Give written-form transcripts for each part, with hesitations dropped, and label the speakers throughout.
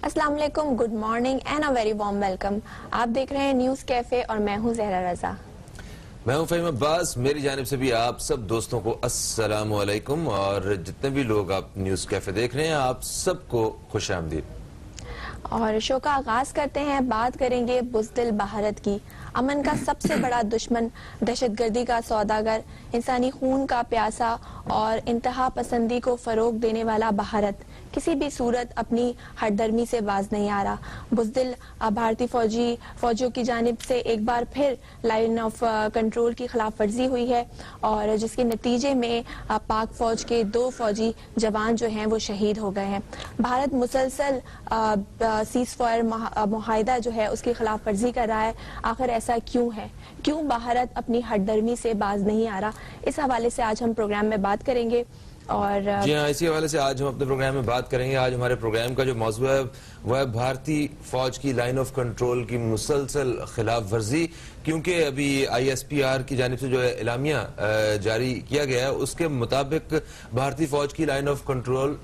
Speaker 1: السلام علیکم، good morning and a very warm welcome. آپ دیکھ رہے ہیں نیوز کیفے اور میں ہوں زہرا رضا.
Speaker 2: میں ہوں فہیم عباس. میری جانب سے بھی آپ سب دوستوں کو السلام علیکم، اور جتنے بھی لوگ آپ نیوز کیفے دیکھ رہے ہیں آپ سب کو خوش آمدید.
Speaker 1: اور شو کا آغاز کرتے ہیں. بات کریں گے بزدل بھارت کی. امن کا سب سے بڑا دشمن، دہشت گردی کا سوداگر، انسانی خون کا پیاسا اور انتہا پسندی کو فروغ دینے والا بھارت کسی بھی صورت اپنی ہٹ درمی سے باز نہیں آ رہا. بزدل بھارتی فوجیوں کی جانب سے ایک بار پھر لائن آف کنٹرول کی خلاف ورزی ہوئی ہے، اور جس کے نتیجے میں پاک فوج کے 2 فوجی جوان جو ہیں وہ شہید ہو گئے ہیں. بھارت مسلسل سیز فائر معاہدہ جو ہے اس کی خلاف ورزی کر رہا ہے. آخر ایسا کیوں ہے؟ کیوں بھارت اپنی ہٹ درمی سے باز نہیں آ رہا؟ اس حوالے سے آج ہم پروگرام میں بات کریں گے. اور
Speaker 2: جی ہاں، اسی حوالے سے آج ہم اپنے پروگرام میں بات کریں گے. آج ہمارے پروگرام کا جو موضوع ہے وہ ہے بھارتی فوج کی لائن آف کنٹرول کی مسلسل خلاف ورزی. کیونکہ ابھی آئی ایس پی آر کی جانب سے جو اعلامیہ جاری کیا گیا ہے اس کے مطابق بھارتی فوج کی لائن آف کنٹرول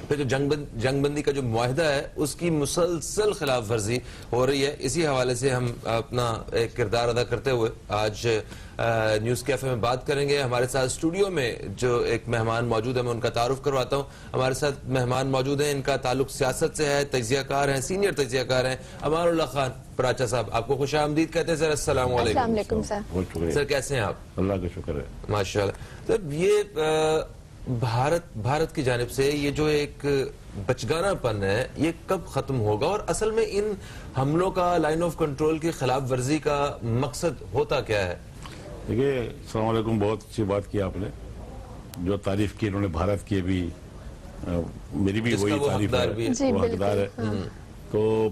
Speaker 2: پہ جو جنگ بندی کا جو معاہدہ ہے اس کی مسلسل خلاف ورزی ہو رہی ہے. اسی حوالے سے ہم اپنا ایک کردار ادا کرتے ہوئے آج نیوز کیفے میں بات کریں گے. ہمارے ساتھ اسٹوڈیو میں جو ایک مہمان موجود ہے میں ان کا تعارف کرواتا ہوں. ہمارے ساتھ مہمان موجود ہیں، ان کا تعلق سیاست سے ہے، تجزیہ کار ہیں، سینئر تجزیہ کار ہیں. امان اللہ خان پراچا صاحب، آپ کو خوش آمدید کہتے ہیں سر. السلام علیکم.
Speaker 1: السلام علیکم سر.
Speaker 2: سر کیسے ہیں آپ؟
Speaker 3: اللہ کا شکر ہے.
Speaker 2: ماشاءاللہ. سر یہ بھارت کی جانب سے یہ جو ایک بچگانہ پن ہے یہ کب ختم ہوگا، اور اصل میں ان حملوں کا لائن آف کنٹرول کی خلاف ورزی کا مقصد ہوتا کیا ہے؟
Speaker 3: دیکھیے، السلام علیکم. بہت اچھی بات کی آپ نے، جو تعریف کی انہوں نے بھارت کی. ابھی میری بھی وہی تعریف ہے، وہ حقدار ہے. تو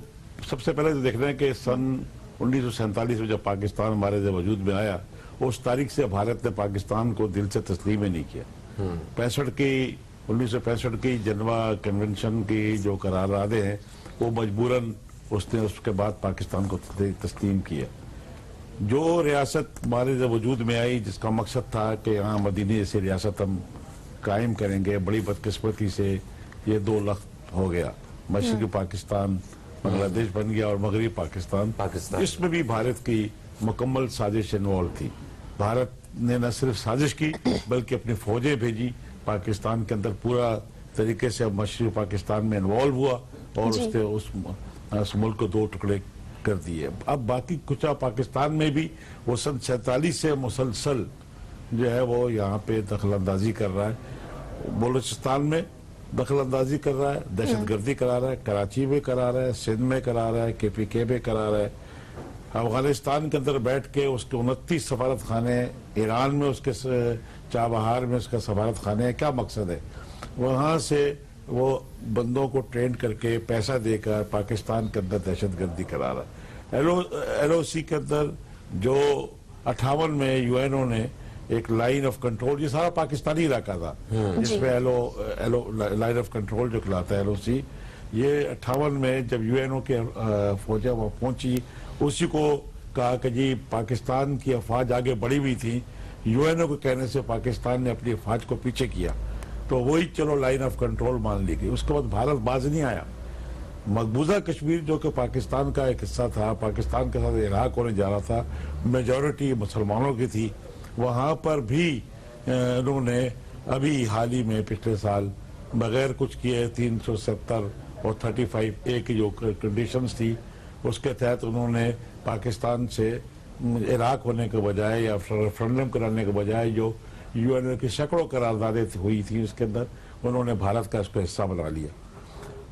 Speaker 3: سب سے پہلے تو دیکھ رہے ہیں کہ سن 1947 میں جب پاکستان ہمارے وجود میں آیا، اس تاریخ سے بھارت نے پاکستان کو دل سے تسلیم ہی نہیں کیا. 1965 کی جنیوا کنونشن کی جو قراردادیں ہیں وہ مجبوراً اس نے اس کے بعد پاکستان کو تسلیم کیا. جو ریاست ہمارے وجود میں آئی جس کا مقصد تھا کہ یہاں مدینہ جیسی ریاست ہم قائم کریں گے، بڑی بدقسمتی سے یہ 2 لخت ہو گیا. مشرقی پاکستان بنگلہ دیش بن گیا اور مغربی پاکستان. اس میں بھی بھارت کی مکمل سازش انوالو تھی. بھارت نے نہ صرف سازش کی بلکہ اپنی فوجیں بھیجی پاکستان کے اندر. پورا طریقے سے مشرقی پاکستان میں انوالو ہوا اور اس نے اس ملک کو 2 ٹکڑے کر دیے. اب باقی کچھ پاکستان میں بھی وہ سن 47 سے مسلسل جو ہے وہ یہاں پہ دخل اندازی کر رہا ہے. بلوچستان میں دخل اندازی کر رہا ہے، دہشت گردی کرا رہا ہے، کراچی میں کرا رہا ہے، سندھ میں کرا رہا ہے، KPK میں کرا رہا ہے. افغانستان کے اندر بیٹھ کے اس کے 29 سفارت خانے، ایران میں اس کے چابہار میں اس کا سفارت خانے ہے. کیا مقصد ہے؟ وہاں سے وہ بندوں کو ٹرین کر کے پیسہ دے کر پاکستان کے اندر دہشت گردی کرا رہا ہے. LOC کے اندر جو 58 میں UN نے ایک لائن آف کنٹرول، یہ سارا پاکستانی علاقہ تھا جس میں لائن آف کنٹرول جو کہلاتا ہے LOC، یہ 58 میں جب UN کے فوجیں وہاں پہنچی، اسی کو کہا کہ جی پاکستان کی افواج آگے بڑھی ہوئی تھی. UN کو کہنے سے پاکستان نے اپنی افواج کو پیچھے کیا، تو وہی چلو لائن آف کنٹرول مان لی گئی. اس کے بعد بھارت باز نہیں آیا. مقبوضہ کشمیر جو کہ پاکستان کا ایک حصہ تھا، پاکستان کے ساتھ عراق ہونے جا رہا تھا، میجورٹی مسلمانوں کی تھی، وہاں پر بھی انہوں نے ابھی حال ہی میں پچھلے سال بغیر کچھ کیے 370 اور 35A کی جو کنڈیشنز تھی اس کے تحت انہوں نے پاکستان سے عراق ہونے کے بجائے یا ریفرنڈم کرانے کے بجائے جو UN کی سینکڑوں قراردادیں ہوئی تھیں اس کے اندر انہوں نے بھارت کا اس کو حصہ بنا لیا.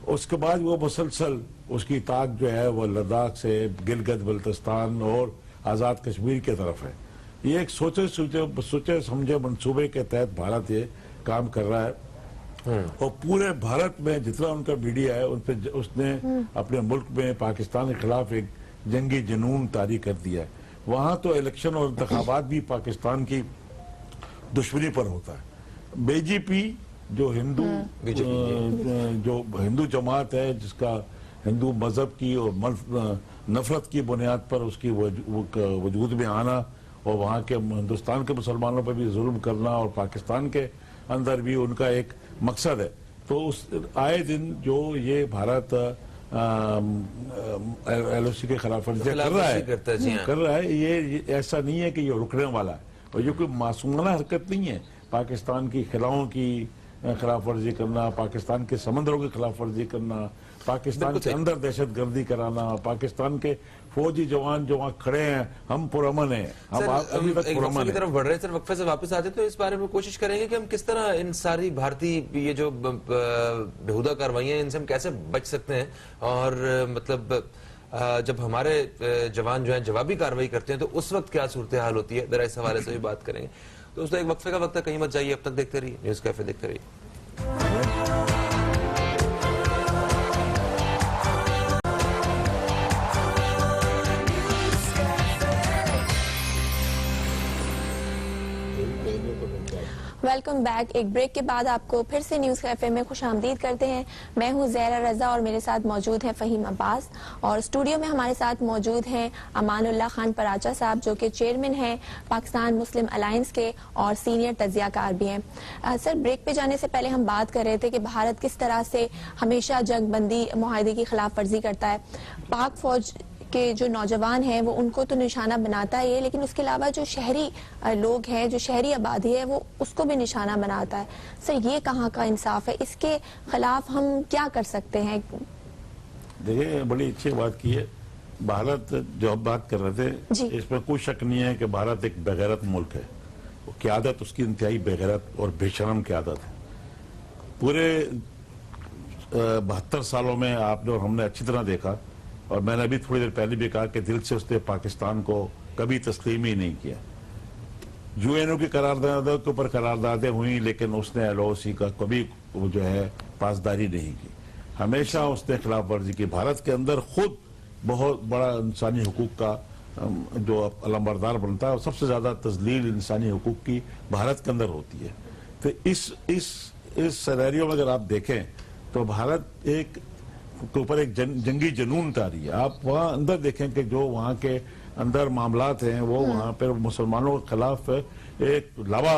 Speaker 3: اس کے بعد وہ مسلسل اس کی طاق جو ہے وہ لداخ سے گلگت بلتستان اور آزاد کشمیر کی طرف ہے. یہ ایک سوچے سمجھے منصوبے کے تحت بھارت یہ کام کر رہا ہے. اور پورے بھارت میں جتنا ان کا میڈیا ہے ان پہ اس نے اپنے ملک میں پاکستان کے خلاف ایک جنگی جنون طاری کر دیا ہے. وہاں تو الیکشن اور انتخابات بھی پاکستان کی دشمنی پر ہوتا ہے. BJP جو ہندو جماعت ہے، جس کا ہندو مذہب کی اور نفرت کی بنیاد پر اس کی وجود میں آنا اور وہاں کے ہندوستان کے مسلمانوں پر بھی ظلم کرنا اور پاکستان کے اندر بھی ان کا ایک مقصد ہے. تو آئے دن جو یہ بھارت LOC کے خلاف ورزیاں کر رہا ہے. یہ ایسا نہیں ہے کہ یہ رکنے والا ہے, اور یہ کوئی معصومانہ حرکت نہیں ہے. پاکستان کی خلاؤں کی خلاف ورزی کرنا, پاکستان کے سمندروں کی خلاف ورزی کرنا, پاکستان کے اندر دہشت گردی کرانا, پاکستان کے فوجی جوان جو وہاں کھڑے ہیں, ہم پرامن ہیں, ہم ابھی تک پرامن
Speaker 2: کی طرف بڑھ رہے ہیں. سر وقفے سے واپس آتے تو اس بارے میں کوشش کریں گے کہ ہم کس طرح ان ساری بھارتی یہ جو بےہودہ کاروائیاں ہیں ان سے ہم کیسے بچ سکتے ہیں, اور مطلب جب ہمارے جوان جو ہیں جوابی کارروائی کرتے ہیں تو اس وقت کیا صورتحال ہوتی ہے, ذرا اس حوالے سے بھی بات کریں گے. تو اس ایک وقفے کا وقت ہے, کہیں مت جائیے, اب تک دیکھتے رہیے نیوز کیفے, دیکھتے رہیے.
Speaker 1: Welcome back. ایک بریک کے بعد آپ کو پھر سے نیوز کیفے میں خوش آمدید کرتے ہیں. میں ہوں زہرا رضا اور میرے ساتھ موجود ہیں فہیم عباس, اور اسٹوڈیو میں ہمارے ساتھ موجود ہیں امان اللہ خان پراچا صاحب جو کہ چیئرمین ہیں پاکستان مسلم الائنس کے اور سینئر تجزیہ کار بھی ہیں. سر, بریک پہ جانے سے پہلے ہم بات کر رہے تھے کہ بھارت کس طرح سے ہمیشہ جنگ بندی معاہدے کی خلاف ورزی کرتا ہے. پاک فوج کہ جو نوجوان ہیں وہ ان کو تو نشانہ بناتا ہے, لیکن اس کے علاوہ جو شہری لوگ ہیں, جو شہری آبادی ہے, وہ اس کو بھی نشانہ بناتا ہے. سر, یہ کہاں کا انصاف ہے؟ اس کے خلاف ہم کیا کر سکتے ہیں؟
Speaker 3: دیکھیں, بڑی اچھی بات کی ہے. بھارت جو اب بات کر رہے تھے, اس میں کوئی شک نہیں ہے کہ بھارت ایک بغیرت ملک ہے. قیادت اس کی انتہائی بغیرت اور بے شرم قیادت ہے. پورے 72 سالوں میں آپ نے اور ہم نے اچھی طرح دیکھا, اور میں نے ابھی تھوڑی دیر پہلے بھی کہا کہ دل سے اس نے پاکستان کو کبھی تسلیم ہی نہیں کیا. UN کی قراردادوں کے اوپر قراردادیں ہوئیں, لیکن اس نے LOC کا کبھی جو ہے پاسداری نہیں کی. ہمیشہ اس نے خلاف ورزی کی. بھارت کے اندر خود بہت بڑا انسانی حقوق کا جو علمبردار بنتا ہے, اور سب سے زیادہ تذلیل انسانی حقوق کی بھارت کے اندر ہوتی ہے. تو اس سینیریو میں اگر آپ دیکھیں تو بھارت ایک کے اوپر ایک جنگی جنون تاری ہے. آپ وہاں اندر دیکھیں کہ جو وہاں کے اندر معاملات ہیں وہ وہاں پر مسلمانوں کے خلاف ایک لاوا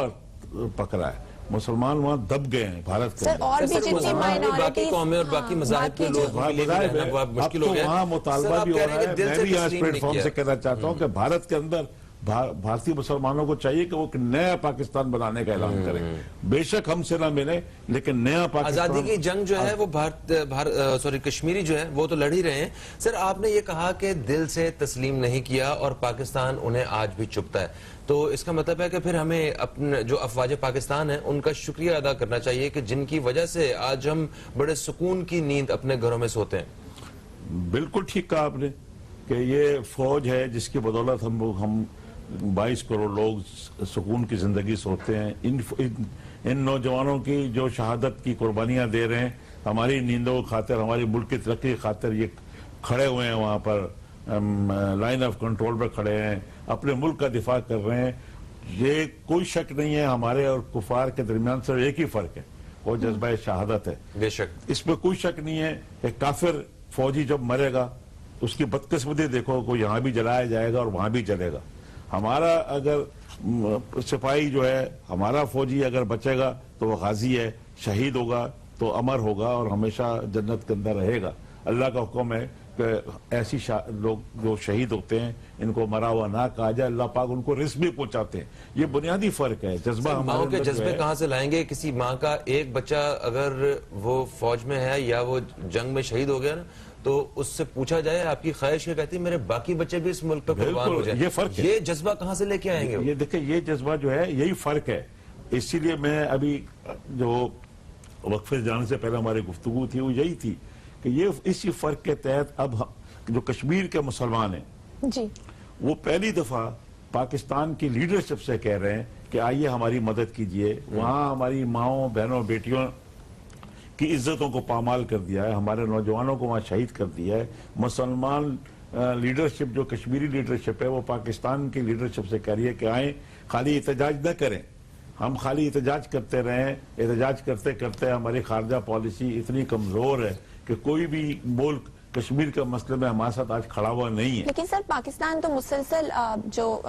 Speaker 3: پکڑا ہے. مسلمان وہاں دب گئے ہیں بھارت کے اندر.
Speaker 1: اور بھی
Speaker 2: باقی قومیں اور باقی مذاہب کے لوگ
Speaker 3: اب تو وہاں مطالبہ بھی ہو رہا ہے. میں بھی آج پلیٹ فارم سے کہنا چاہتا ہوں کہ بھارت کے اندر بھارتی مسلمانوں کو چاہیے کہ وہ نیا پاکستان بنانے کا اعلان کریں. بے شک ہم سے نہ ملے, لیکن نیا پاکستان.
Speaker 2: آزادی کی جنگ جو ہے وہ کشمیری جو ہے وہ تو لڑ ہی رہے ہیں. سر, آپ نے یہ کہا کہ دل سے تسلیم نہیں کیا اور پاکستان انہیں آج بھی چپتا ہے, تو اس کا مطلب ہے کہ پھر ہمیں اپنے جو افواج پاکستان ہیں ان کا شکریہ ادا کرنا چاہیے کہ جن کی وجہ سے آج ہم بڑے سکون کی نیند اپنے گھروں میں سوتے ہیں.
Speaker 3: بالکل ٹھیک کہا آپ نے کہ یہ فوج ہے جس کی بدولت ہم 22 کروڑ لوگ سکون کی زندگی سوتے ہیں. ان نوجوانوں کی جو شہادت کی قربانیاں دے رہے ہیں, ہماری نیندوں کی خاطر, ہماری ملک کی ترقی کی خاطر یہ کھڑے ہوئے ہیں, وہاں پر لائن آف کنٹرول پر کھڑے ہیں, اپنے ملک کا دفاع کر رہے ہیں. یہ کوئی شک نہیں ہے, ہمارے اور کفار کے درمیان صرف ایک ہی فرق ہے, وہ جذبہ شہادت ہے.
Speaker 2: بے شک
Speaker 3: اس میں کوئی شک نہیں ہے کہ کافر فوجی جب مرے گا اس کی بدقسمتی دیکھو, کو یہاں بھی جلایا جائے گا اور وہاں بھی جلے گا. ہمارا اگر سپاہی جو ہے, ہمارا فوجی اگر بچے گا تو وہ غازی ہے, شہید ہوگا تو امر ہوگا اور ہمیشہ جنت کے اندر رہے گا. اللہ کا حکم ہے کہ ایسی لوگ جو شہید ہوتے ہیں ان کو مرا ہوا نہ کہا جائے, اللہ پاک ان کو رزق بھی پہنچاتے ہیں. یہ بنیادی فرق ہے. جذبہ
Speaker 2: ماں کے جذبے کہاں سے لائیں گے؟ کسی ماں کا ایک بچہ اگر وہ فوج میں ہے یا وہ جنگ میں شہید ہو گیا نا, تو اس سے پوچھا جائے آپ کی خواہش کیا کہتی ہے, میرے باقی بچے بھی اس ملک پہ قربان ہو جائیں.
Speaker 3: یہ فرق ہے.
Speaker 2: یہ جذبہ کہاں سے لے کے آئیں گے؟
Speaker 3: یہ دیکھیں, یہ جذبہ جو ہے یہی فرق ہے. اسی لیے میں ابھی جو وقفے جانے سے پہلے ہماری گفتگو تھی وہ یہی تھی کہ یہ اسی فرق کے تحت اب جو کشمیر کے مسلمان ہیں
Speaker 1: جی,
Speaker 3: وہ پہلی دفعہ پاکستان کی لیڈرشپ سے کہہ رہے ہیں کہ آئیے ہماری مدد کیجئے. وہاں ہماری ماؤں, بہنوں, بیٹیوں کی عزتوں کو پامال کر دیا ہے, ہمارے نوجوانوں کو وہاں شہید کر دیا ہے. مسلمان لیڈرشپ جو کشمیری لیڈرشپ ہے وہ پاکستان کی لیڈرشپ سے کہہ رہی ہے کہ آئیں, خالی احتجاج نہ کریں. ہم خالی احتجاج کرتے رہیں, احتجاج کرتے کرتے ہماری خارجہ پالیسی اتنی کمزور ہے کہ کوئی بھی ملک کشمیر کا مسئلے میں ہمارے ساتھ آج کھڑا ہوا نہیں ہے.
Speaker 1: لیکن سر پاکستان تو مسلسل جو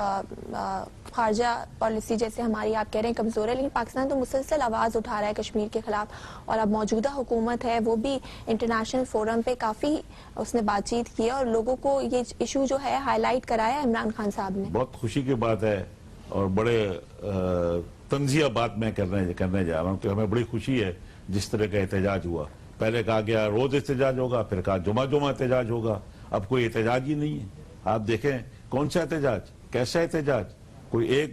Speaker 1: خارجہ پالیسی جیسے ہماری آپ کہہ رہے ہیں کمزور ہے، لیکن پاکستان تو مسلسل آواز اٹھا رہا ہے کشمیر کے خلاف، اور اب موجودہ حکومت ہے وہ بھی انٹرنیشنل فورم پہ کافی اس نے بات چیت کی ہے اور لوگوں کو یہ ایشو جو ہے ہائی لائٹ کرایا ہے عمران خان صاحب نے.
Speaker 3: بہت خوشی کی بات ہے اور بڑے تنزیہ بات میں کرنے جا رہا ہوں کہ ہمیں بڑی خوشی ہے جس طرح کا احتجاج ہوا. پہلے کہا گیا روز احتجاج ہوگا، پھر کہا جمعہ احتجاج ہوگا. اب کوئی احتجاج ہی نہیں ہے. آپ دیکھیں کون سا احتجاج، کیسا احتجاج؟ کوئی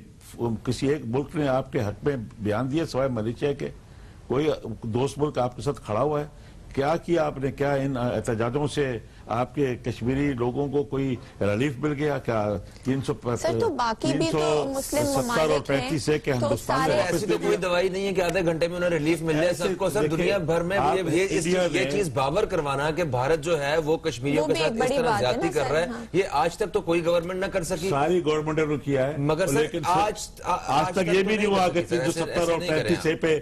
Speaker 3: کسی ایک ملک نے آپ کے حق میں بیان دیا سوائے ملیشیا کے؟ کوئی دوست ملک آپ کے ساتھ کھڑا ہوا ہے؟ کیا آپ نے؟ کیا ان احتجاجوں سے آپ کے کشمیری لوگوں کو کوئی ریلیف مل گیا؟ کیا 335 ہے کہ ہندوستان میں
Speaker 2: ایسی تو کوئی دوائی نہیں ہے کہ آدھے گھنٹے میں انہیں ریلیف مل جائے سب کو. سر دنیا بھر میں یہ چیز باور کروانا کہ بھارت جو ہے وہ کشمیریوں کے ساتھ اس طرح زیادتی کر رہا ہے، یہ آج تک تو کوئی گورنمنٹ نہ کر سکی.
Speaker 3: ساری گورنمنٹ نے کیا ہے
Speaker 2: مگر
Speaker 3: لیکن آج تک یہ بھی نہیں ہوا کہ 370 اور 35 پہ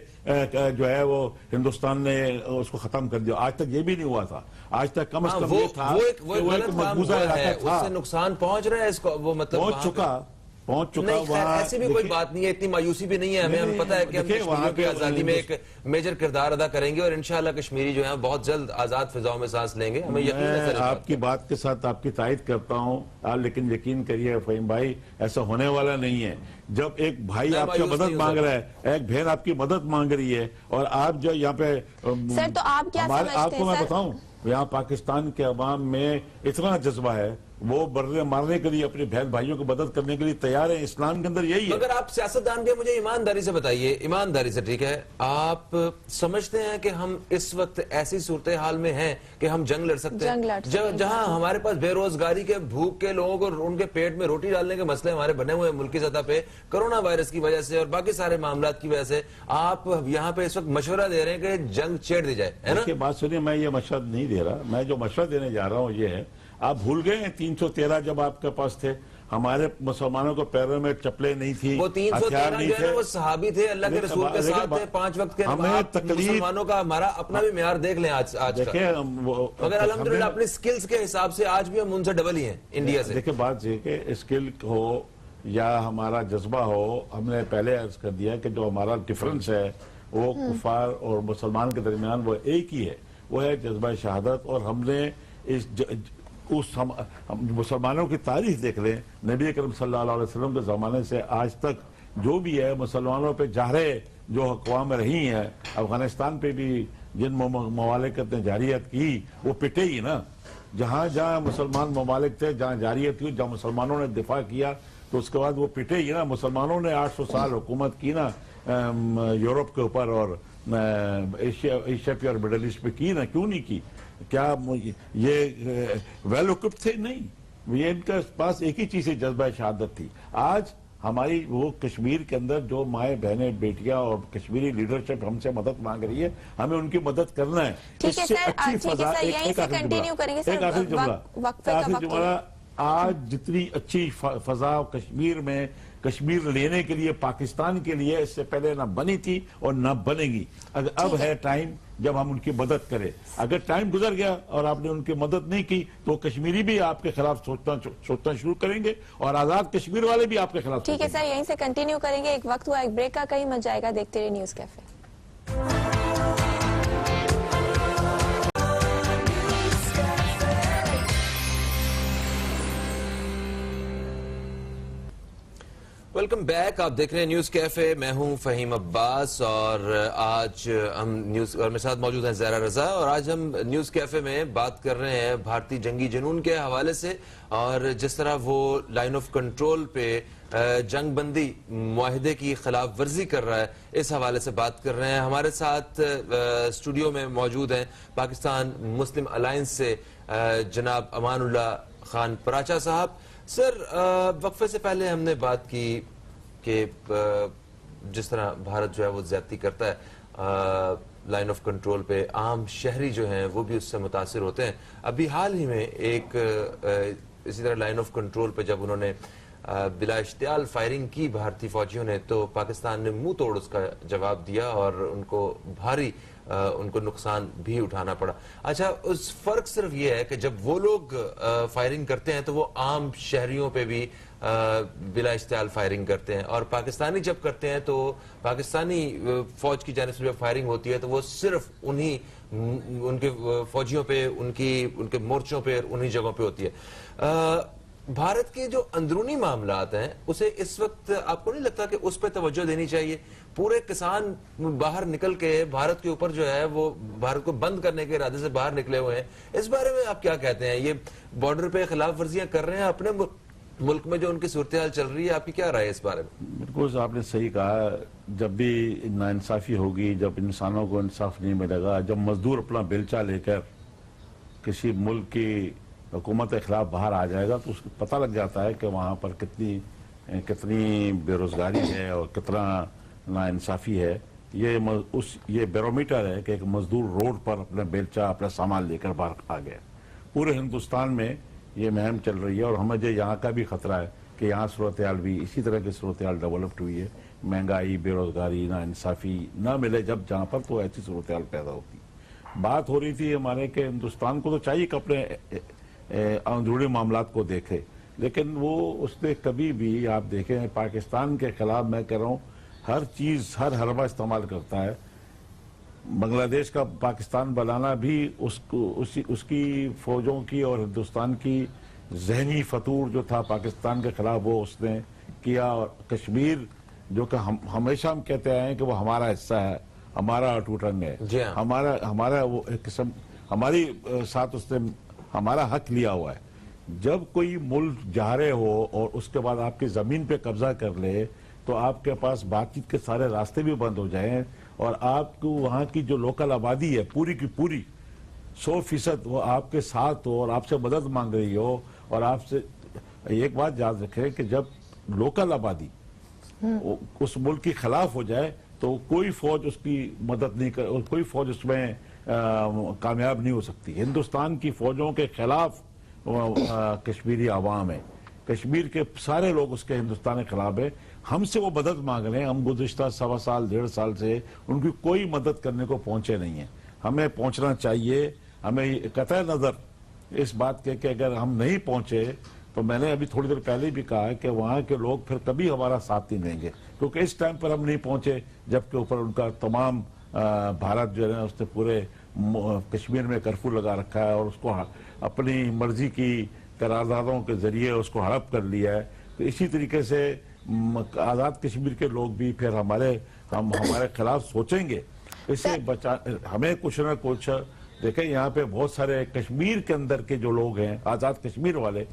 Speaker 3: جو ہے وہ ہندوستان نے اس کو ختم کر دیا. آج تک یہ بھی نہیں ہوا تھا. آج تک کم از کم یہ تھا کہ وہ ایک مقبوضہ علاقہ تھا.
Speaker 2: اس سے نقصان پہنچ رہا ہے اس کو، وہ مطلب
Speaker 3: پہنچ چکا
Speaker 2: وہاں. ایسی بھی کوئی بات نہیں ہے، اتنی مایوسی بھی نہیں ہے. ہمیں پتہ ہے کہ ہم کشمیریوں کی آزادی میں ایک میجر کردار ادا کریں گے اور انشاءاللہ کشمیری جو ہیں بہت جلد آزاد فضاؤں میں سانس لیں گے. ہمیں یقین ہے.
Speaker 3: میں آپ کی بات کے ساتھ آپ کی تائید کرتا ہوں، لیکن یقین کریے فہیم بھائی ایسا ہونے والا نہیں ہے. جب ایک بھائی آپ کی مدد مانگ رہا ہے، ایک بہن آپ کی مدد مانگ رہی ہے اور آپ جو یہاں پہ
Speaker 1: سر تو آپ کیا سمجھتے ہیں؟
Speaker 3: آپ کو میں بتاؤں یہاں پاکستان کے عوام میں اتنا جذبہ ہے، وہ برنے مارنے کے لیے اپنے بہن بھائیوں کو مدد کرنے کے لیے تیار ہیں. اسلام کے اندر یہی ہے.
Speaker 2: اگر آپ سیاستدان بھی مجھے ایمانداری سے بتائیے، ایمانداری سے ٹھیک ہے، آپ سمجھتے ہیں کہ ہم اس وقت ایسی صورتحال میں ہیں کہ ہم جنگ لڑ سکتے ہیں جہاں ہمارے پاس بے روزگاری کے، بھوک کے، لوگوں کو ان کے پیٹ میں روٹی ڈالنے کے مسئلے ہمارے بنے ہوئے ہیں ملکی سطح پہ کرونا وائرس کی وجہ سے اور باقی سارے معاملات کی وجہ سے؟ آپ یہاں پہ اس وقت مشورہ دے رہے ہیں کہ جنگ چھیڑ دی جائے، ہے نا؟
Speaker 3: دیکھیے بات سنیے، میں یہ مشورہ نہیں دے رہا. میں جو مشورہ دینے جا رہا ہوں یہ ہے، آپ بھول گئے ہیں 313 جب آپ کے پاس تھے، ہمارے مسلمانوں کو پیروں میں چپلیں نہیں تھی،
Speaker 2: وہ 313 جو ہے نا وہ صحابی تھے، اللہ کے رسول کے ساتھ تھے، 5 وقت کے. مسلمانوں کا ہمارا اپنا بھی معیار دیکھ لیں آج کا. مگر الحمدللہ اپنی سکلز کے حساب سے آج بھی ہم ان سے ڈبل ہی ہیں انڈیا سے.
Speaker 3: دیکھیں بات یہ کہ اسکل ہو یا ہمارا جذبہ ہو، ہم نے پہلے عرض کر دیا کہ جو ہمارا ڈفرنس ہے وہ کفار اور مسلمان کے درمیان وہ ایک ہی ہے، وہ ہے جذبہ شہادت. اور ہم نے مسلمانوں کی تاریخ دیکھ لیں، نبی اکرم صلی اللہ علیہ وسلم کے زمانے سے آج تک جو بھی ہے مسلمانوں پہ جارحے جو اقوام رہی ہیں، افغانستان پہ بھی جن ممالکت نے جارحیت کی وہ پٹے ہی نا. جہاں جہاں مسلمان ممالک تھے، جہاں جارحیت کی، جہاں مسلمانوں نے دفاع کیا تو اس کے بعد وہ پٹے ہی نا. مسلمانوں نے 800 سال حکومت کی نا یورپ کے اوپر اور ایشیا پہ اور مڈل ایسٹ پہ کی نا. کیوں نہیں کی؟ کیا یہ ویل اکوپڈ تھے؟ نہیں. یہ ان کے پاس ایک ہی چیز جذبہ شہادت تھی. آج ہماری وہ کشمیر کے اندر جو مائیں بہنیں بیٹیاں اور کشمیری لیڈرشپ ہم سے مدد مانگ رہی ہے، ہمیں ان کی مدد کرنا ہے. اس سے اچھی فضا ایک آخری جملہ، آج جتنی اچھی فضا کشمیر میں کشمیر لینے کے لیے پاکستان کے لیے اس سے پہلے نہ بنی تھی اور نہ بنے گی. اب ہے ٹائم جب ہم ان کی مدد کریں. اگر ٹائم گزر گیا اور آپ نے ان کی مدد نہیں کی تو کشمیری بھی آپ کے خلاف سوچنا شروع کریں گے اور آزاد کشمیر والے بھی آپ کے خلاف.
Speaker 1: ٹھیک ہے سر، یہیں سے کنٹینیو کریں گے. ایک وقت ہوا ایک بریک کا، کہیں مت جائے گا، دیکھتے رہے نیوز کیفے.
Speaker 2: ویلکم بیک، آپ دیکھ رہے ہیں نیوز کیفے. میں ہوں فہیم عباس اور آج ہم نیوز اور میرے ساتھ موجود ہیں زہرا رضا، اور آج ہم نیوز کیفے میں بات کر رہے ہیں بھارتی جنگی جنون کے حوالے سے اور جس طرح وہ لائن آف کنٹرول پہ جنگ بندی معاہدے کی خلاف ورزی کر رہا ہے، اس حوالے سے بات کر رہے ہیں. ہمارے ساتھ اسٹوڈیو میں موجود ہیں پاکستان مسلم الائنس سے جناب امان اللہ خان پراچا صاحب. سر، وقفے سے پہلے ہم نے بات کی کہ جس طرح بھارت جو ہے وہ زیادتی کرتا ہے لائن آف کنٹرول پہ، عام شہری جو ہیں وہ بھی اس سے متاثر ہوتے ہیں. ابھی حال ہی میں ایک اسی طرح لائن آف کنٹرول پہ جب انہوں نے بلا اشتعال فائرنگ کی بھارتی فوجیوں نے، تو پاکستان نے منہ توڑ اس کا جواب دیا اور ان کو بھاری ان کو نقصان بھی اٹھانا پڑا. اچھا, اس فرق صرف یہ ہے کہ جب وہ لوگ فائرنگ کرتے ہیں تو وہ عام شہریوں پہ بھی بلا اشتعال فائرنگ کرتے ہیں, اور پاکستانی جب کرتے ہیں تو پاکستانی فوج کی جانب سے جب فائرنگ ہوتی ہے تو وہ صرف ان کے فوجیوں پہ, ان کے مورچوں پہ, انہی جگہوں پہ ہوتی ہے. بھارت کے جو اندرونی معاملات ہیں اسے اس وقت آپ کو نہیں لگتا کہ اس پہ توجہ دینی چاہیے؟ پورے کسان باہر نکل کے بھارت کے اوپر جو ہے وہ بھارت کو بند کرنے کے ارادے سے باہر نکلے ہوئے ہیں. اس بارے میں آپ کیا کہتے ہیں؟ یہ بارڈر پہ خلاف ورزیاں کر رہے ہیں اپنے ملک میں جو ان کی صورتحال چل رہی ہے, آپ کی کیا رائے ہے اس بارے میں؟
Speaker 3: بالکل آپ نے صحیح کہا. جب بھی ناانصافی ہوگی, جب انسانوں کو انصاف نہیں ملے گا, جب مزدور اپنا بیلچہ لے کر کسی ملک کی حکومت کے خلاف باہر آ جائے گا تو اس کو پتہ لگ جاتا ہے کہ وہاں پر کتنی بے روزگاری ہے اور کتنا ناانصافی ہے. یہ بیرومیٹر ہے کہ ایک مزدور روڈ پر اپنا بیلچہ, اپنا سامان لے کر باہر آ گیا. پورے ہندوستان میں یہ مہم چل رہی ہے, اور ہمیں جو یہاں کا بھی خطرہ ہے کہ یہاں صورتحال بھی اسی طرح کی صورتحال ڈیولپڈ ہوئی ہے. مہنگائی, بے روزگاری, ناانصافی نہ ملے جب جہاں پر, تو ایسی صورتحال پیدا ہوتی. بات ہو رہی تھی ہمارے کہ ہندوستان کو تو چاہیے کہ اپنے اندرونی معاملات کو دیکھے, لیکن وہ اس نے کبھی بھی, آپ دیکھیں پاکستان کے خلاف میں کہہ رہا ہوں, ہر چیز, ہر حربہ استعمال کرتا ہے. بنگلہ دیش کا پاکستان بنانا بھی اس کی فوجوں کی اور ہندوستان کی ذہنی فطور جو تھا پاکستان کے خلاف وہ اس نے کیا. اور کشمیر جو کہ ہمیشہ ہم کہتے آئے ہیں کہ وہ ہمارا حصہ ہے, ہمارا اٹوٹ رنگ ہے, ہمارا وہ ایک قسم ہماری ساتھ اس نے ہمارا حق لیا ہوا ہے. جب کوئی ملک جارے ہو اور اس کے بعد آپ کی زمین پہ قبضہ کر لے تو آپ کے پاس بات چیت کے سارے راستے بھی بند ہو جائیں, اور آپ کو وہاں کی جو لوکل آبادی ہے پوری کی پوری 100% وہ آپ کے ساتھ ہو اور آپ سے مدد مانگ رہی ہو. اور آپ سے ایک بات یاد رکھیں کہ جب لوکل آبادی اس ملک کی خلاف ہو جائے تو کوئی فوج اس کی مدد نہیں کر, کوئی فوج اس میں کامیاب نہیں ہو سکتی. ہندوستان کی فوجوں کے خلاف کشمیری عوام ہے, کشمیر کے سارے لوگ اس کے ہندوستان کے خلاف ہیں. ہم سے وہ مدد مانگ رہے ہیں, ہم گزشتہ 1.25 سال 1.5 سال سے ان کی کوئی مدد کرنے کو پہنچے نہیں ہیں. ہمیں پہنچنا چاہیے. ہمیں قطع نظر اس بات کے کہ اگر ہم نہیں پہنچے تو میں نے ابھی تھوڑی دیر پہلے بھی کہا کہ وہاں کے لوگ پھر کبھی ہمارا ساتھ نہیں دیں گے, کیونکہ اس ٹائم پر ہم نہیں پہنچے جبکہ اوپر ان کا تمام بھارت جو ہے اس نے پورے کشمیر میں کرفیو لگا رکھا ہے اور اس کو اپنی مرضی کی قراردادوں کے ذریعے اس کو ہڑپ کر لیا ہے. تو اسی طریقے سے آزاد کشمیر کے لوگ بھی پھر ہمارے خلاف سوچیں گے. اسے ہمیں کچھ نہ کچھ دیکھیں, یہاں پہ بہت سارے کشمیر کے اندر کے جو لوگ ہیں آزاد کشمیر والے,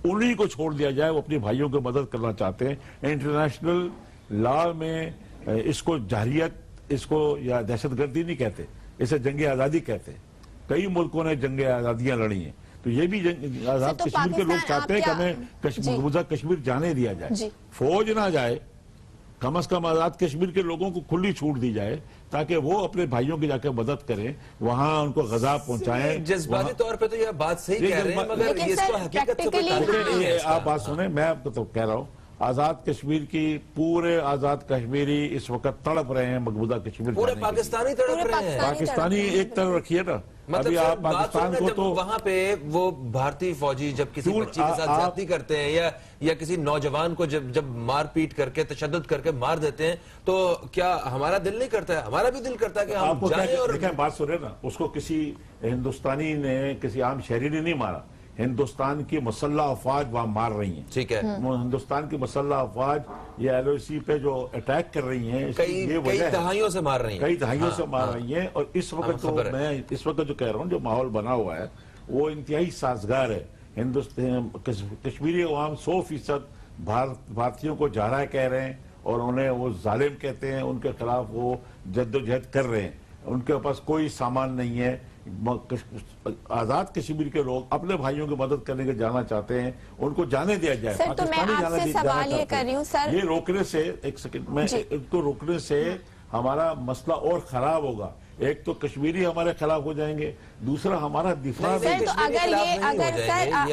Speaker 3: انہی کو چھوڑ دیا جائے. وہ اپنی بھائیوں کو مدد کرنا چاہتے ہیں. انٹرنیشنل لا میں اس کو جہریت, اس کو یا دہشت گردی نہیں کہتے, اسے جنگ آزادی کہتے ہیں. کئی ملکوں نے جنگ آزادیاں لڑی ہیں, تو یہ بھی آزاد کشمیر کے لوگ چاہتے ہیں کہ ہمیں مقبوضہ کشمیر جانے دیا جائے, فوج نہ جائے, کم از کم آزاد کشمیر کے لوگوں کو کھلی چھوٹ دی جائے تاکہ وہ اپنے بھائیوں کی جا کے مدد کریں, وہاں ان کو غذا پہنچائیں.
Speaker 2: جذباتی طور پہ تو یہ بات صحیح کہہ رہے ہیں, مگر اس کو حقیقت سے کوئی تعلق نہیں ہے.
Speaker 3: آپ بات سنیں, میں آپ کو تو کہہ رہا ہوں, آزاد کشمیر کی پورے آزاد کشمیری اس وقت تڑپ رہے ہیں مقبوضہ کشمیر.
Speaker 2: پورے پاکستانی تڑپ رہے ہیں.
Speaker 3: پاکستانی ایک طرف رکھیے نا, ابھی آپ پاکستان کو تو
Speaker 2: وہاں پہ وہ بھارتی فوجی جب کسی بچی کے ساتھ زیادتی کرتے ہیں یا کسی نوجوان کو جب مار پیٹ کر کے تشدد کر کے مار دیتے ہیں, تو کیا ہمارا دل نہیں کرتا ہے؟ ہمارا بھی دل کرتا ہے کہ ہم جائیں. اور
Speaker 3: دیکھیں بات سنیں نا, اس کو کسی ہندوستانی نے, کسی عام شہری نے نہیں مارا, ہندوستان کی مسلح افواج وہاں مار رہی ہیں.
Speaker 2: ٹھیک ہے,
Speaker 3: ہندوستان کی مسلح افواج یہ LOC پہ جو اٹیک کر رہی ہیں,
Speaker 2: کئی دہائیوں سے مار رہی ہیں,
Speaker 3: کئی دہائیوں سے مار رہی ہیں. اور اس وقت تو میں اس وقت جو کہہ رہا ہوں, جو ماحول بنا ہوا ہے وہ انتہائی سازگار ہے. کشمیری عوام 100% بھارتیوں کو جارحہ کہہ رہے ہیں اور انہیں وہ ظالم کہتے ہیں. ان کے خلاف وہ جدوجہد کر رہے ہیں. ان کے پاس کوئی سامان نہیں ہے. آزاد کشمیر کے لوگ اپنے بھائیوں کی مدد کرنے کے جانا چاہتے ہیں, ان کو جانے دیا جائے.
Speaker 1: سر, تو میں آپ سے سوال یہ کر رہی ہوں سر,
Speaker 3: یہ روکنے سے, ایک سیکنڈ میں, ان کو روکنے سے ہمارا مسئلہ اور خراب ہوگا. ایک تو کشمیری ہمارے خلاف ہو جائیں گے, دوسرا ہمارا دفاع.
Speaker 1: سر تو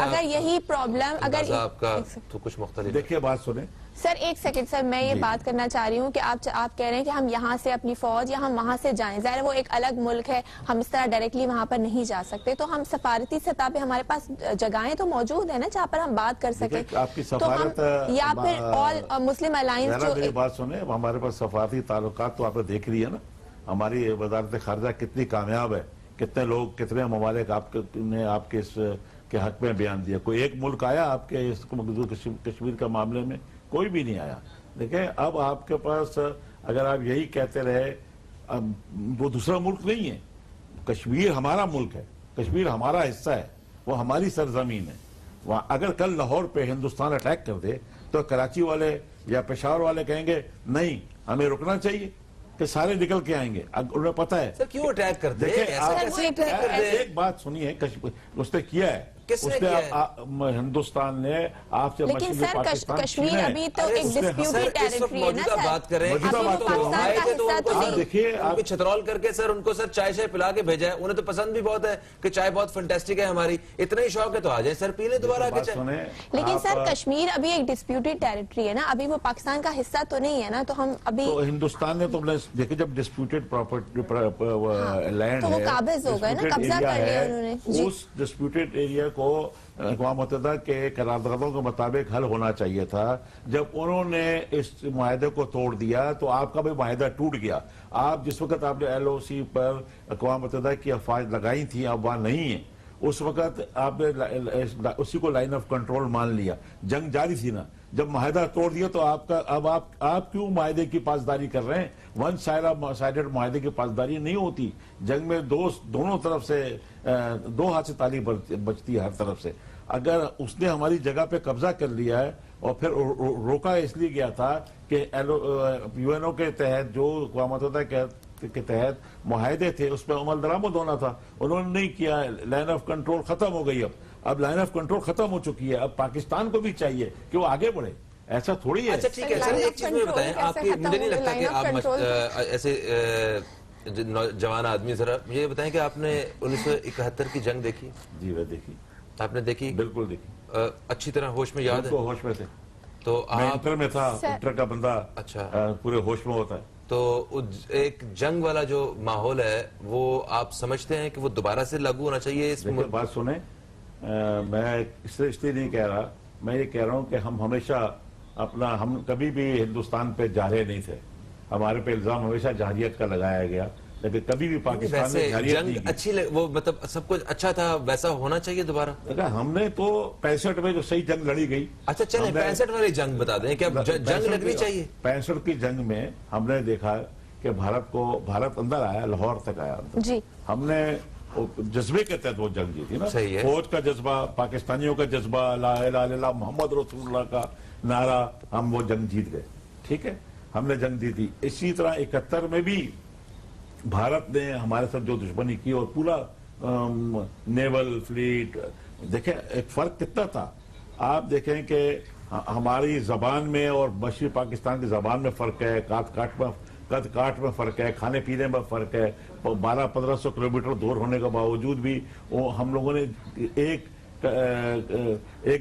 Speaker 1: اگر یہی پرابلم, اگر
Speaker 2: آپ کا تو کچھ مختلف.
Speaker 3: دیکھیے بات سنیں,
Speaker 1: سر ایک سیکنڈ سر، میں یہ بات کرنا چاہ رہی ہوں کہ آپ کہہ رہے ہیں کہ ہم یہاں سے اپنی فوج یا ہم وہاں سے جائیں، ظاہر وہ ایک الگ ملک ہے، ہم اس طرح ڈائریکٹلی وہاں پر نہیں جا سکتے، تو ہم سفارتی سطح پہ ہمارے پاس جگہیں تو موجود ہیں نا جہاں پر ہم بات کر سکیں،
Speaker 3: آپ کی سفارت
Speaker 1: یا پھر آل مسلم الائنس جو
Speaker 3: بات سنیں، ہمارے پاس سفارتی تعلقات تو آپ نے دیکھ لی ہے نا، ہماری وزارت خارجہ کتنی کامیاب ہے، کتنے لوگ کتنے ممالک آپ نے آپ کے اس کے حق میں بیان دیا، کوئی ایک ملک آیا آپ کے اس کشمیر کا معاملے میں؟ کوئی بھی نہیں آیا۔ دیکھیں اب آپ کے پاس اگر آپ یہی کہتے رہے، وہ دوسرا ملک نہیں ہے، کشمیر ہمارا ملک ہے، کشمیر ہمارا حصہ ہے، وہ ہماری سرزمین ہے، وہاں اگر کل لاہور پہ ہندوستان اٹیک کر دے تو کراچی والے یا پشاور والے کہیں گے نہیں ہمیں رکنا چاہیے کہ سارے نکل کے آئیں گے، انہیں پتہ ہے
Speaker 2: سر کیوں اٹیک کرتے ہیں؟
Speaker 3: دیکھیں آپ ایک بات سنیے، اس نے کیا ہے، ہندوستان نے آپ سے
Speaker 1: لیکن سر کشمیر ابھی تو ایک ڈسپیوٹڈ ٹیریٹری ہے نا سر،
Speaker 2: بات کر رہے ہیں، دیکھیے آپ چھترول کر کے سر ان کو سر چائے پلا کے بھیجا ہے، انہیں تو پسند بھی بہت ہے کہ چائے بہت فنٹیسٹک ہے ہماری، اتنا ہی شوق ہے تو آ جائیں سر پی لیں دوبارہ آ کے چائے۔
Speaker 1: لیکن سر کشمیر ابھی ایک ڈسپیوٹڈ ٹیریٹری ہے نا، ابھی وہ پاکستان کا حصہ تو نہیں ہے نا، تو ہم ابھی
Speaker 3: تو ہندوستان نے تو دیکھیں جب ڈسپیوٹڈ پراپرٹی لینڈ
Speaker 1: تو وہ
Speaker 3: ہے،
Speaker 1: قابض ہو گئے نا، قبضہ کر لیا انہوں نے،
Speaker 3: اس ڈسپیوٹڈ ایریا کو اقوام متحدہ کے قراردادوں کے مطابق حل ہونا چاہیے تھا۔ جب انہوں نے اس معاہدے کو توڑ دیا تو آپ کا بھی معاہدہ ٹوٹ گیا۔ آپ جس وقت آپ نے ایل او سی پر اقوام متحدہ کی افواج لگائی تھیں اب وہاں نہیں ہیں، اس وقت آپ نے اسی کو لائن آف کنٹرول مان لیا، جنگ جاری تھی نا، جب معاہدہ توڑ دیا تو آپ کیوں معاہدے کی پاسداری کر رہے ہیں؟ ون سائیڈڈ معاہدے کی پاسداری نہیں ہوتی، جنگ میں دونوں طرف سے دو ہاتھ سے تالی بجتی ہے ہر طرف سے۔ اگر اس نے ہماری جگہ پہ قبضہ کر لیا ہے اور پھر روکا اس لیے گیا تھا کہ یو این او کے تحت جو اقوام متحدہ کے تحت معاہدے تھے اس پہ عمل درآمد ہونا تھا، انہوں نے نہیں کیا، لائن آف کنٹرول ختم ہو گئی۔ اب لائن آف کنٹرول ختم ہو چکی ہے، اب پاکستان کو بھی چاہیے کہ وہ آگے بڑھے، ایسا تھوڑی ہے۔
Speaker 2: اچھا ٹھیک ہے سر، ایک چیز میں بتائیں، آپ کی مجھے نہیں لگتا کہ آپ ایسے جوان آدمی، ذرا مجھے یہ بتائیں کہ آپ نے 1971 کی جنگ دیکھی؟
Speaker 3: جی وہ دیکھی،
Speaker 2: آپ نے دیکھی؟
Speaker 3: بالکل دیکھی،
Speaker 2: اچھی طرح ہوش میں یاد ہے؟
Speaker 3: ہوش میں تھے،
Speaker 2: تو
Speaker 3: میں
Speaker 2: آپ
Speaker 3: انٹر میں تھا، انٹر کا بندہ
Speaker 2: اچھا
Speaker 3: پورے ہوش میں ہوتا ہے۔
Speaker 2: تو ایک جنگ والا جو ماحول ہے وہ آپ سمجھتے ہیں کہ وہ دوبارہ سے لاگو ہونا چاہیے اس
Speaker 3: میں؟ بات سنیں، میں اس لیے نہیں کہہ رہا، میں یہ کہہ رہا ہوں کہ ہم ہمیشہ ہم کبھی بھی ہندوستان پہ جارحے نہیں تھے، ہمارے پہ الزام ہمیشہ جارحیت کا لگایا گیا، لیکن کبھی بھی پاکستان میں جارحیت نہیں کی۔
Speaker 2: اچھی وہ مطلب سب کچھ اچھا تھا، ویسا ہونا چاہیے دوبارہ۔
Speaker 3: ہم نے تو 65 میں جو صحیح جنگ لڑی گئی۔
Speaker 2: اچھا چلیں 65 والی جنگ بتا دیں کہ جنگ لگنی چاہیے۔
Speaker 3: 65 کی جنگ میں ہم نے دیکھا کہ بھارت اندر آیا، لاہور تک آیا، ہم نے جذبے کے تحت وہ جنگ جیتی نا، فوج کا جذبہ، پاکستانیوں کا جذبہ، لا الہ الا اللہ محمد رسول اللہ کا نعرہ، ہم وہ جنگ جیت گئے، ٹھیک ہے، ہم نے جنگ جیتی۔ اسی طرح 71 میں بھی بھارت نے ہمارے ساتھ جو دشمنی کی اور پورا نیول فلیٹ، دیکھیں ایک فرق کتنا تھا، آپ دیکھیں کہ ہماری زبان میں اور مشرقی پاکستان کی زبان میں فرق ہے، قد کاٹ میں فرق ہے، کھانے پینے میں فرق ہے، 1200-1500 کلومیٹر دور ہونے کے باوجود بھی ہم لوگوں نے ایک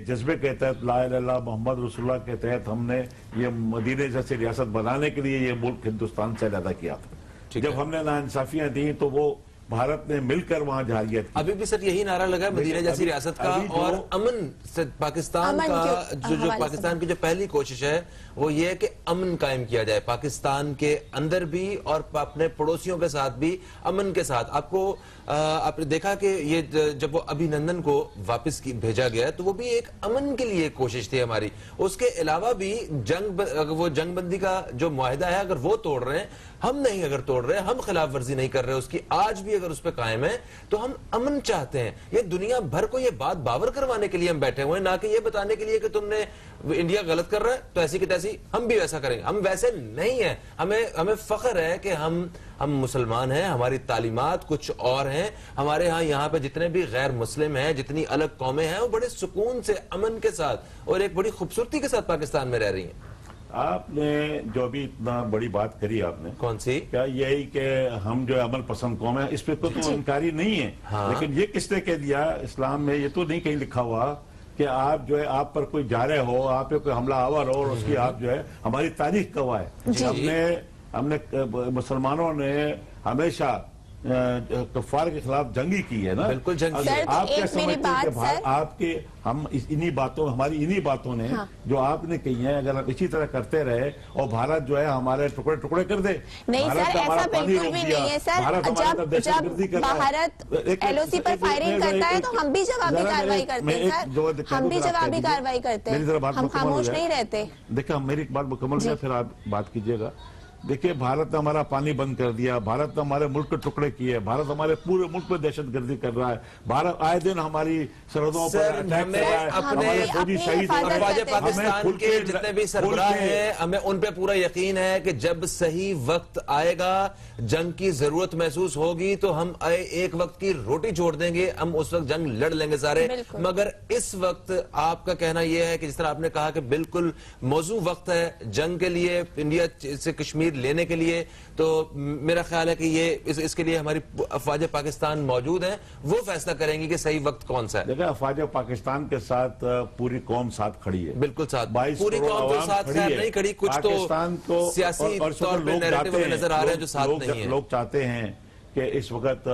Speaker 3: جذبے کے تحت، لا الہ الا اللہ محمد رسول اللہ کے تحت ہم نے یہ مدینے جیسے ریاست بنانے کے لیے یہ ملک ہندوستان سے علیحدہ کیا تھا۔ جب ہم نے ناانصافیاں دیں تو وہ بھارت نے مل کر وہاں جارحیت کی۔
Speaker 2: ابھی بھی سر یہی نعرہ لگا ہے مدینہ جیسی ریاست کا، اور امن سے پاکستان کا جو پاکستان کی جو پہلی کوشش ہے وہ یہ ہے کہ امن قائم کیا جائے پاکستان کے اندر بھی اور اپنے پڑوسیوں کے ساتھ بھی امن کے ساتھ۔ آپ نے دیکھا کہ یہ جب وہ ابھینندن کو واپس بھیجا گیا تو وہ بھی ایک امن کے لیے کوشش تھی ہماری۔ اس کے علاوہ بھی وہ جنگ بندی کا جو معاہدہ ہے اگر وہ توڑ رہے ہیں، ہم نہیں اگر توڑ رہے ہیں، ہم خلاف ورزی نہیں کر رہے اس کی، آج بھی اگر اس پہ قائم ہے تو ہم امن چاہتے ہیں۔ یہ دنیا بھر کو یہ بات باور کروانے کے لیے ہم بیٹھے ہوئے ہیں، نہ کہ یہ بتانے کے لیے کہ تم نے انڈیا غلط کر رہا ہے تو ایسی کی تیسی ہم بھی ویسا کریں گے۔ ہم ویسے نہیں ہیں، ہمیں فخر ہے کہ ہم مسلمان ہیں، ہماری تعلیمات کچھ اور ہیں، ہمارے ہاں یہاں پہ جتنے بھی غیر مسلم ہیں، جتنی الگ قومیں ہیں، وہ بڑے سکون سے امن کے ساتھ اور ایک بڑی خوبصورتی کے ساتھ پاکستان میں رہ رہی ہیں۔
Speaker 3: آپ نے جو بھی اتنا بڑی بات کری آپ نے،
Speaker 2: کون سی؟
Speaker 3: کیا یہی کہ ہم جو عمل پسند قوم ہے، اس پہ تو انکاری نہیں ہے، لیکن یہ کس نے کہہ دیا؟ اسلام میں یہ تو نہیں کہیں لکھا ہوا کہ آپ جو ہے آپ پر کوئی جارح ہو, آپ پہ کوئی حملہ آور ہو, اور اس کی آپ جو ہے ہماری تاریخ گواہ ہے. ہم نے مسلمانوں نے ہمیشہ کفار کے خلاف جنگی کی ہے نا.
Speaker 2: بالکل جنگ کی.
Speaker 3: آپ کیا سمجھتے ہیں کہ آپ کے ہم ہماری انہی باتوں نے جو آپ نے کہی ہیں, اگر ہم اسی طرح کرتے رہے اور بھارت جو ہے ہمارے ٹکڑے ٹکڑے کر دے.
Speaker 1: نہیں سر, ایسا بالکل بھی نہیں ہے سر. جب بھارت ایل او سی پر فائرنگ کرتا ہے تو ہم بھی جوابی کارروائی کرتے ہیں سر, ہم بھی جوابی کارروائی کرتے ہیں, ہم خاموش نہیں رہتے.
Speaker 3: دیکھیں میری ایک بات مکمل ہے, پھر آپ بات کیجئے گا. دیکھیں بھارت نے ہمارا پانی بند کر دیا, بھارت نے ہمارے ملک کے ٹکڑے کیے, بھارت ہمارے پورے ملک میں دہشت گردی کر رہا ہے, بھارت آئے دن ہماری سرحدوں پر اٹیک کر رہا ہے, ہمارے فوجی شہید ہو رہے ہیں.
Speaker 2: افواج پاکستان کے جتنے بھی سربراہ ہیں ہمیں ان پہ پورا یقین ہے کہ جب صحیح وقت آئے گا, جنگ کی ضرورت محسوس ہوگی تو ہم ایک وقت کی روٹی چھوڑ دیں گے, ہم اس وقت جنگ لڑ لیں گے سارے. مگر اس وقت آپ کا کہنا یہ ہے کہ جس طرح آپ نے کہا کہ بالکل موزوں وقت ہے جنگ کے لیے, انڈیا سے کشمیر لینے کے لیے, تو میرا خیال ہے کہ یہ اس کے لیے ہماری افواج پاکستان موجود ہیں, وہ فیصلہ کریں گی کہ صحیح وقت کون سا ہے.
Speaker 3: دیکھیں افواج پاکستان کے ساتھ پوری قوم ساتھ کھڑی ہے.
Speaker 2: بالکل ساتھ, پوری قوم تو ساتھ خیر نہیں کھڑی, کچھ تو سیاسی طور پہ نیریٹو نظر آ رہے ہیں جو ساتھ نہیں ہیں.
Speaker 3: لوگ چاہتے ہیں کہ اس وقت